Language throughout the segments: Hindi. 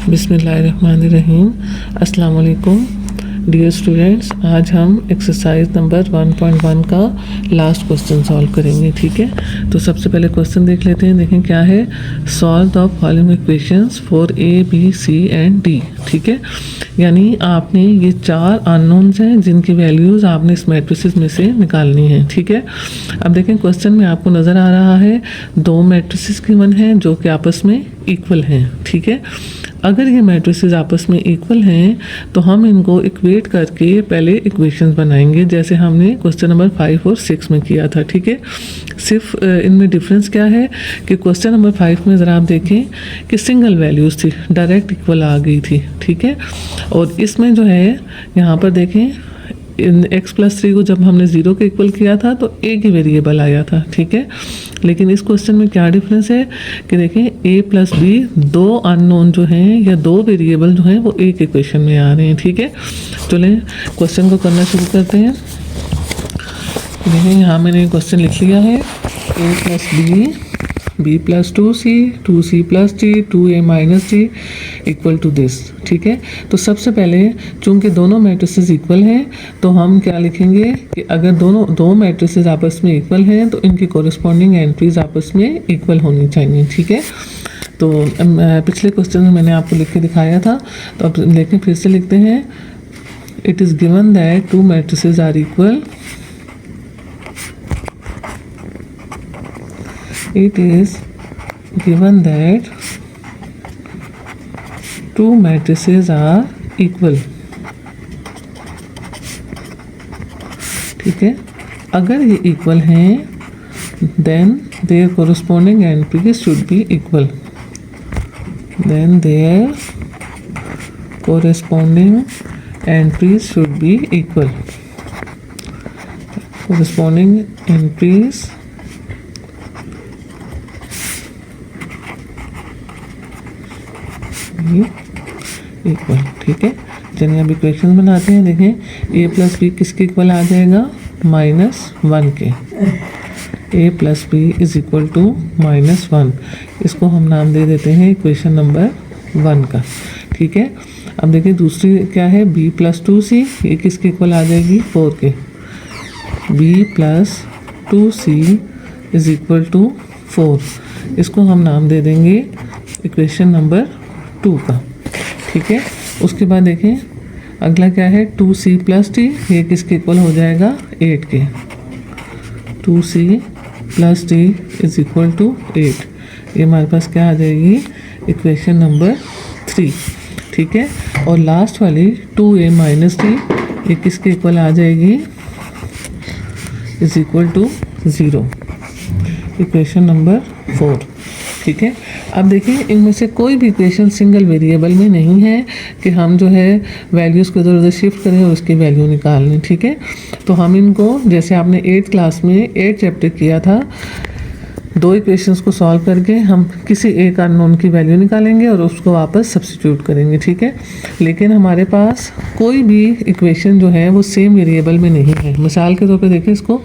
बिस्मिल्लाहिर्रहमानिर्रहीम। अस्सलाम वालेकुम डियर स्टूडेंट्स, आज हम एक्सरसाइज नंबर 1.1 का लास्ट क्वेश्चन सॉल्व करेंगे। ठीक है, तो सबसे पहले क्वेश्चन देख लेते हैं। देखें क्या है, solve the following equations for A B C and D. ठीक है, यानी आपने ये चार अननोन्स हैं जिनकी वैल्यूज़ आपने इस मैट्रिसेस में से निकालनी है। ठीक है, अब देखें क्वेश्चन में आपको नज़र आ रहा है दो मैट्रिसेस गिवन हैं जो कि आपस में इक्वल हैं। ठीक है, अगर ये मैट्रिसेस आपस में इक्वल हैं तो हम इनको इक्वेट करके पहले इक्वेशंस बनाएंगे, जैसे हमने क्वेश्चन नंबर 5 और 6 में किया था। ठीक है, सिर्फ इनमें डिफरेंस क्या है कि क्वेश्चन नंबर 5 में ज़रा आप देखें कि सिंगल वैल्यूज़ थी, डायरेक्ट इक्वल आ गई थी। ठीक है, और इसमें जो है यहाँ पर देखें इन x+3 को जब हमने 0 के इक्वल किया था तो एक ही वेरिएबल आया था। ठीक है, लेकिन इस क्वेश्चन में क्या डिफरेंस है कि देखें a+b दो अननोन जो हैं या दो वेरिएबल जो हैं वो एक इक्वेशन में आ रहे हैं। ठीक है, चलें क्वेश्चन को करना शुरू करते हैं। देखें यहाँ मैंने क्वेश्चन लिख लिया है, a+b b+2c 2c+d 2a - d equal to this. ठीक है, तो सबसे पहले चूंकि दोनों मैट्रिसेस इक्वल हैं तो हम क्या लिखेंगे कि अगर दो मैट्रिसेस आपस में इक्वल हैं तो इनकी कॉरेस्पॉन्डिंग एंट्रीज आपस में इक्वल होनी चाहिए। ठीक है, तो पिछले क्वेश्चन में मैंने आपको लिख के दिखाया था, तो अब लेकिन फिर से लिखते हैं। It is given that two matrices are equal. It is given that two matrices are equal। ठीक है, अगर ये इक्वल हैं then their corresponding entries should be equal। then their corresponding entries should be equal। corresponding entries equal. ठीक है, चलिए अब इक्वेशन बनाते हैं। देखें a+b किसके इक्वल आ जाएगा, -1 के। a+b इज इक्वल टू -1, इसको हम नाम दे देते हैं इक्वेशन नंबर 1 का। ठीक है, अब देखिए दूसरी क्या है, b+2c, ये किसके इक्वल आ जाएगी, 4 के। b+2c इज इक्वल टू 4, इसको हम नाम दे देंगे इक्वेशन नंबर 2 का। ठीक है, उसके बाद देखें अगला क्या है, 2c+d, ये किसके इक्वल हो जाएगा, 8 के। 2c+d इज इक्वल टू 8, ये हमारे पास क्या आ जाएगी, इक्वेशन नंबर 3। ठीक है, और लास्ट वाली 2a - d, ये किसके इक्वल आ जाएगी, is equal to 0, equation number 4। ठीक है, अब देखिए इनमें से कोई भी इक्वेशन सिंगल वेरिएबल में नहीं है कि हम जो है वैल्यूज़ को इधर उधर शिफ्ट करें और उसकी वैल्यू निकाल लें। ठीक है, तो हम इनको जैसे आपने 8th क्लास में 8 चैप्टर किया था, दो इक्वेशंस को सॉल्व करके हम किसी एक अननोन की वैल्यू निकालेंगे और उसको वापस सब्स्टिट्यूट करेंगे। ठीक है, लेकिन हमारे पास कोई भी इक्वेशन जो है वो सेम वेरिएबल में नहीं है। मिसाल के तौर पे देखें इसको,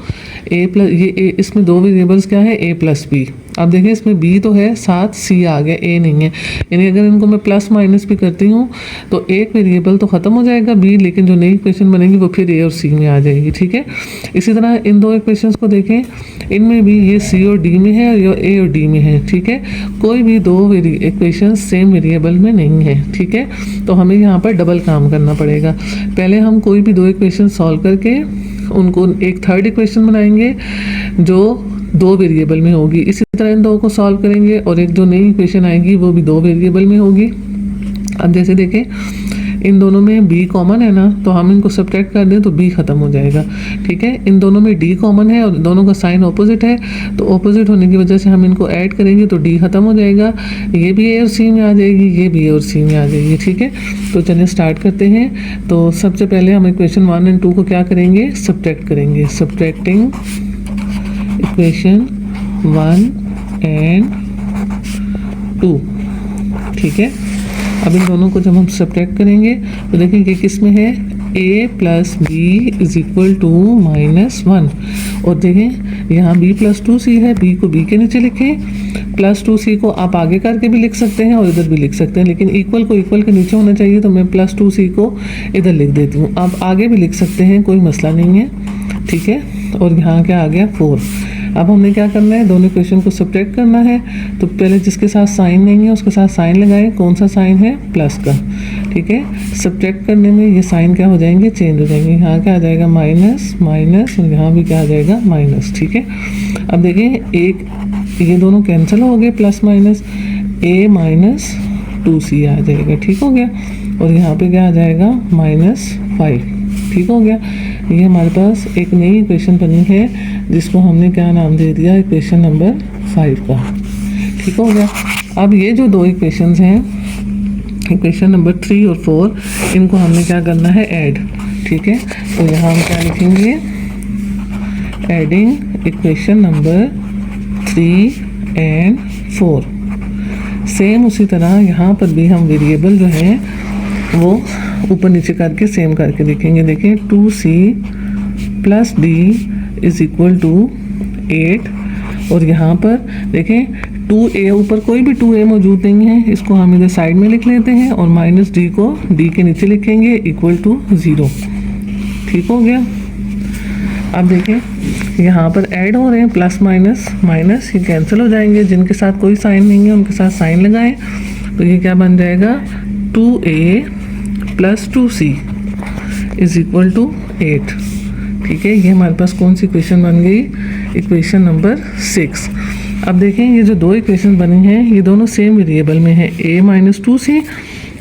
इसमें दो वेरिएबल्स क्या है, a+b। अब देखिए इसमें b तो है, साथ c आ गया, a नहीं है। यानी अगर इनको मैं प्लस माइनस भी करती हूँ तो एक वेरिएबल तो ख़त्म हो जाएगा b, लेकिन जो नई इक्वेशन बनेगी वो फिर a और c में आ जाएगी। ठीक है, इसी तरह इन दो इक्वेशंस को देखें, इनमें भी ये c और d में है और ये a और d में है। ठीक है, कोई भी दो इक्वेशन सेम वेरिएबल में नहीं है। ठीक है, तो हमें यहाँ पर डबल काम करना पड़ेगा। पहले हम कोई भी दो इक्वेशन सॉल्व करके उनको एक थर्ड इक्वेशन बनाएंगे जो दो वेरिएबल में होगी। इसी तरह इन दो को सॉल्व करेंगे और एक जो नई इक्वेशन आएगी वो भी दो वेरिएबल में होगी। अब जैसे देखें इन दोनों में b कॉमन है ना, तो हम इनको सब्ट्रैक्ट कर दें तो b ख़त्म हो जाएगा। ठीक है, इन दोनों में d कॉमन है और दोनों का साइन ऑपोजिट है, तो ऑपोजिट होने की वजह से हम इनको ऐड करेंगे तो d ख़त्म हो जाएगा, ये भी a और c में आ जाएगी, ये भी a और c में आ जाएगी। ठीक है, तो चलिए स्टार्ट करते हैं। तो सबसे पहले हम इक्वेशन 1 और 2 को क्या करेंगे, सब्ट्रैक्ट करेंगे। Subtracting equation 1 and 2। ठीक है, अब इन दोनों को जब हम सब्ट्रैक्ट करेंगे तो देखेंगे किस में है, a+b इज इक्वल टू -1। और देखें यहाँ b+2c है, b को b के नीचे लिखें +2c को आप आगे करके भी लिख सकते हैं और इधर भी लिख सकते हैं, लेकिन इक्वल को इक्वल के नीचे होना चाहिए, तो मैं +2c को इधर लिख देती हूँ। आप आगे भी लिख सकते हैं, कोई मसला नहीं है, ठीक है। और यहाँ क्या आ गया 4। अब हमने क्या करना है, दोनों इक्वेशन को सब्ट्रैक्ट करना है। तो पहले जिसके साथ साइन नहीं है उसके साथ साइन लगाएं। कौन सा साइन है, प्लस का, ठीक है। सब्ट्रैक्ट करने में ये साइन क्या हो जाएंगे, चेंज हो जाएंगे। यहाँ क्या आ जाएगा माइनस माइनस, और यहाँ भी क्या आ जाएगा माइनस, ठीक है। अब देखिए एक ये दोनों कैंसिल हो गए, plus minus, a minus 2c आ जाएगा, ठीक हो गया। और यहाँ पे क्या आ जाएगा -5, ठीक हो गया। ये हमारे पास एक नई इक्वेशन बनी है जिसको हमने क्या नाम दे दिया, इक्वेशन नंबर 5 का, ठीक हो गया। अब ये जो दो इक्वेशंस हैं, इक्वेशन नंबर 3 और 4, इनको हमने क्या करना है, ऐड, ठीक है। तो यहाँ हम क्या लिखेंगे, adding equation number 3 and 4। Same उसी तरह यहाँ पर भी हम वेरिएबल जो है वो ऊपर नीचे करके सेम करके लिखेंगे। देखिए 2c + d = 8, और यहाँ पर देखें 2a, ऊपर कोई भी 2a मौजूद नहीं है, इसको हम इधर साइड में लिख लेते हैं, और -d को d के नीचे लिखेंगे =0, ठीक हो गया। अब देखें यहाँ पर ऐड हो रहे हैं, प्लस माइनस माइनस, ये कैंसिल हो जाएंगे। जिनके साथ कोई साइन नहीं है उनके साथ साइन लगाएं, तो ये क्या बन जाएगा, 2a + 2c = 8, ठीक है। ये हमारे पास कौन सी इक्वेशन बन गई, इक्वेशन नंबर 6। अब देखें ये जो दो इक्वेशन बनी हैं ये दोनों सेम वेरिएबल में है, a - 2c,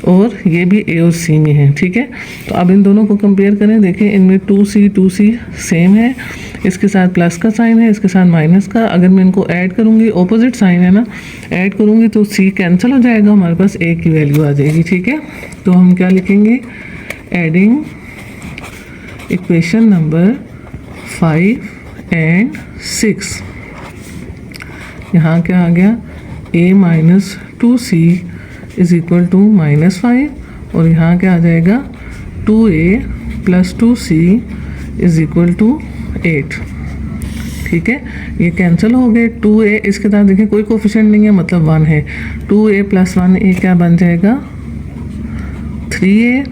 और ये भी a और c में है, ठीक है। तो अब इन दोनों को कंपेयर करें, देखें इनमें 2c सेम है, इसके साथ प्लस का साइन है, इसके साथ माइनस का। अगर मैं इनको ऐड करूँगी, ऑपोजिट साइन है ना, ऐड करूँगी तो c कैंसिल हो जाएगा, हमारे पास a की वैल्यू आ जाएगी, ठीक है। तो हम क्या लिखेंगे, एडिंग इक्वेशन नंबर 5 एंड 6। यहाँ क्या आ गया, a - 2c = -5, और यहाँ क्या आ जाएगा, 2a + 2c = 8, ठीक है। ये कैंसिल हो गए। 2a इसके साथ देखिए कोई कोफिशिएंट नहीं है, मतलब 1 है। 2a + 1a क्या बन जाएगा, 3a,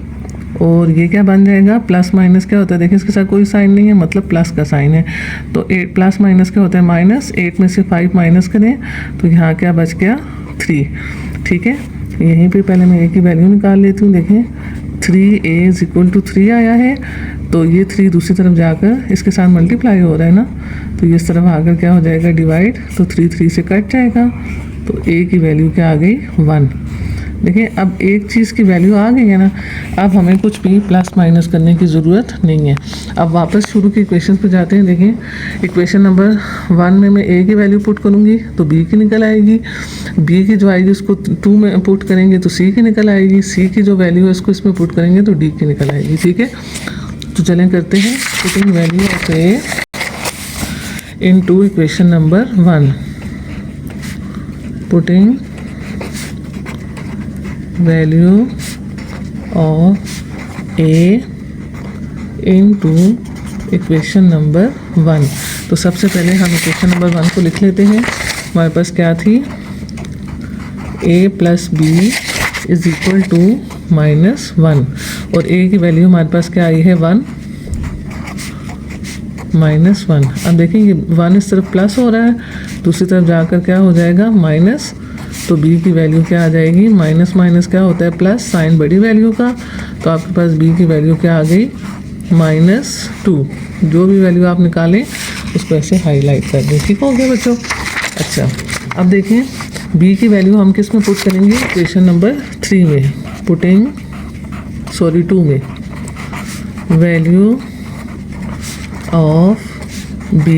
और ये क्या बन जाएगा, प्लस माइनस क्या होता है, देखिए इसके साथ कोई साइन नहीं है, मतलब प्लस का साइन है, तो 8 प्लस माइनस क्या होता है, माइनस। 8 में से 5 माइनस करें तो यहाँ क्या बच गया, 3, ठीक है। यहीं पे पहले मैं a की वैल्यू निकाल लेती हूँ। देखें 3a = 3 आया है, तो ये 3 दूसरी तरफ जाकर इसके साथ मल्टीप्लाई हो रहा है ना, तो ये इस तरफ आकर क्या हो जाएगा, डिवाइड, तो 3 से कट जाएगा, तो a की वैल्यू क्या आ गई, 1। देखिए अब एक चीज़ की वैल्यू आ गई है ना, अब हमें कुछ भी प्लस माइनस करने की ज़रूरत नहीं है। अब वापस शुरू की इक्वेशन पे जाते हैं। देखें इक्वेशन नंबर 1 में मैं a की वैल्यू पुट करूँगी तो b की निकल आएगी, b की जो आएगी उसको 2 में पुट करेंगे तो c की निकल आएगी, c की जो वैल्यू है उसको इसमें पुट करेंगे तो d की निकल आएगी, ठीक है। तो चलें करते हैं putting value of a into equation number 1। Putting value of a into equation number 1। तो सबसे पहले हम इक्वेशन नंबर 1 को लिख लेते हैं। हमारे पास क्या थी, a + b = -1, और a की वैल्यू हमारे पास क्या आई है, 1 -1। अब देखिए ये 1 इस तरफ प्लस हो रहा है, दूसरी तरफ जाकर क्या हो जाएगा, माइनस, तो b की वैल्यू क्या आ जाएगी, माइनस माइनस क्या होता है, प्लस, साइन बड़ी वैल्यू का, तो आपके पास b की वैल्यू क्या आ गई, -2। जो भी वैल्यू आप निकालें उसको ऐसे हाईलाइट कर दें, ठीक हो गया बच्चों। अच्छा अब देखें b की वैल्यू हम किस में पुट करेंगे, इक्वेशन नंबर 3 में, 2 में, value of b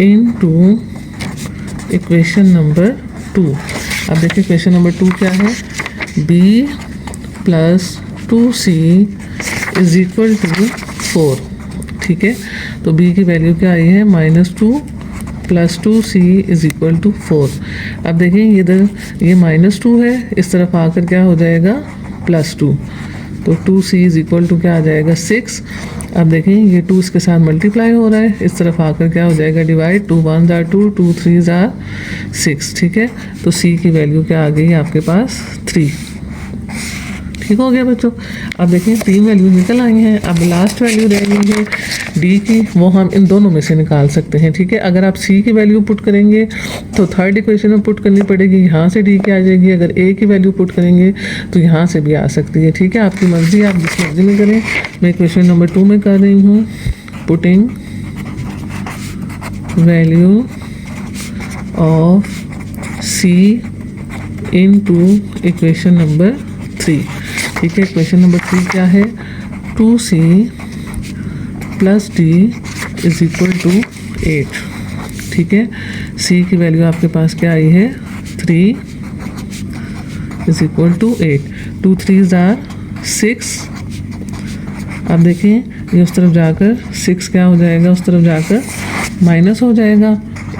into equation number 2। अब देखिए इक्वेशन नंबर 2 क्या है, b + 2c = 4, ठीक है। तो b की वैल्यू क्या आई है, -2 + 2c = 4। अब देखें इधर ये -2 है, इस तरफ आकर क्या हो जाएगा, +2, तो 2c इज इक्वल टू क्या आ जाएगा 6। अब देखें ये 2 इसके साथ मल्टीप्लाई हो रहा है, इस तरफ आकर क्या हो जाएगा डिवाइड, 2 1 जार 2, 2 3 जार 6, ठीक है। तो c की वैल्यू क्या आ गई आपके पास 3। ठीक हो गया बच्चों। अब देखें 3 वैल्यू निकल आई हैं, अब लास्ट वैल्यू रह गई है डी की, वो हम इन दोनों में से निकाल सकते हैं, ठीक है। अगर आप सी की वैल्यू पुट करेंगे तो थर्ड इक्वेशन में पुट करनी पड़ेगी, यहाँ से डी की आ जाएगी। अगर ए की वैल्यू पुट करेंगे तो यहाँ से भी आ सकती है, ठीक है। आपकी मर्जी, आप जिस मर्जी में करें। मैं इक्वेशन नंबर 2 में कर रही हूँ, putting value of C into equation number 3, ठीक है। इक्वेशन नंबर 3 क्या है, 2c plus D is equal to 8, ठीक है। c की वैल्यू आपके पास क्या आई है 3 इज इक्वल टू 8, 2 3 जार 6। अब देखें ये उस तरफ जाकर 6 क्या हो जाएगा, उस तरफ जाकर माइनस हो जाएगा,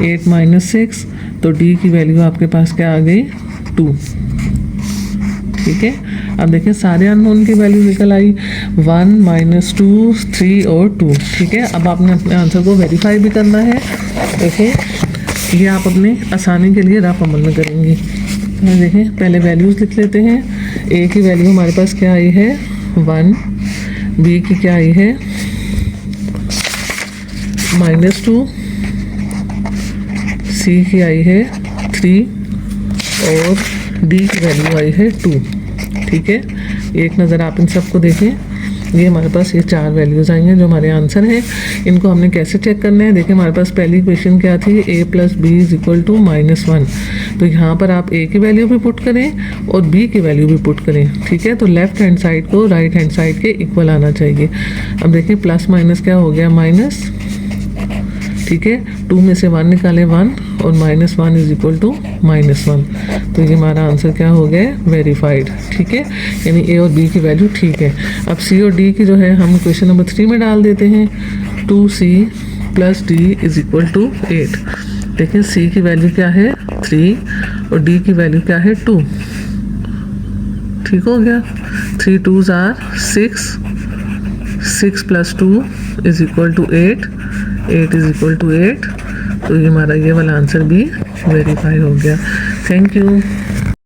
8 माइनस 6, तो d की वैल्यू आपके पास क्या आ गई 2, ठीक है। अब देखें सारे अननोन की वैल्यू निकल आई, 1 -2 3 और 2, ठीक है। अब आपने अपने आंसर को वेरीफाई भी करना है। देखें ये आप अपने आसानी के लिए रफ अमल में करेंगे। देखें पहले वैल्यूज़ लिख लेते हैं। ए की वैल्यू हमारे पास क्या आई है 1, बी की क्या आई है -2, सी की आई है 3 और डी की वैल्यू आई है 2, ठीक है। एक नज़र आप इन सबको देखें, ये हमारे पास ये 4 वैल्यूज़ आई हैं जो हमारे आंसर हैं। इनको हमने कैसे चेक करना है, देखिए हमारे पास पहली क्वेश्चन क्या थी, a plus B is equal to -1। तो यहाँ पर आप a की वैल्यू भी पुट करें और b की वैल्यू भी पुट करें, ठीक है। तो लेफ्ट हैंड साइड को राइट हैंड साइड के इक्वल आना चाहिए। अब देखिए प्लस माइनस क्या हो गया माइनस, ठीक है। 2 में से 1 निकाले 1 और -1 इज इक्वल टू -1, तो ये हमारा आंसर क्या हो गया वेरीफाइड, ठीक है। यानी ए और बी की वैल्यू ठीक है। अब सी और डी की जो है हम क्वेश्चन नंबर 3 में डाल देते हैं, 2c plus D is equal to 8। देखिए सी की वैल्यू क्या है 3 और डी की वैल्यू क्या है 2, ठीक हो गया। 3 2s are 6, 6 + 2 is equal to 8, 8 is equal to 8, तो ये हमारा ये वाला आंसर भी वेरीफाई हो गया। Thank you.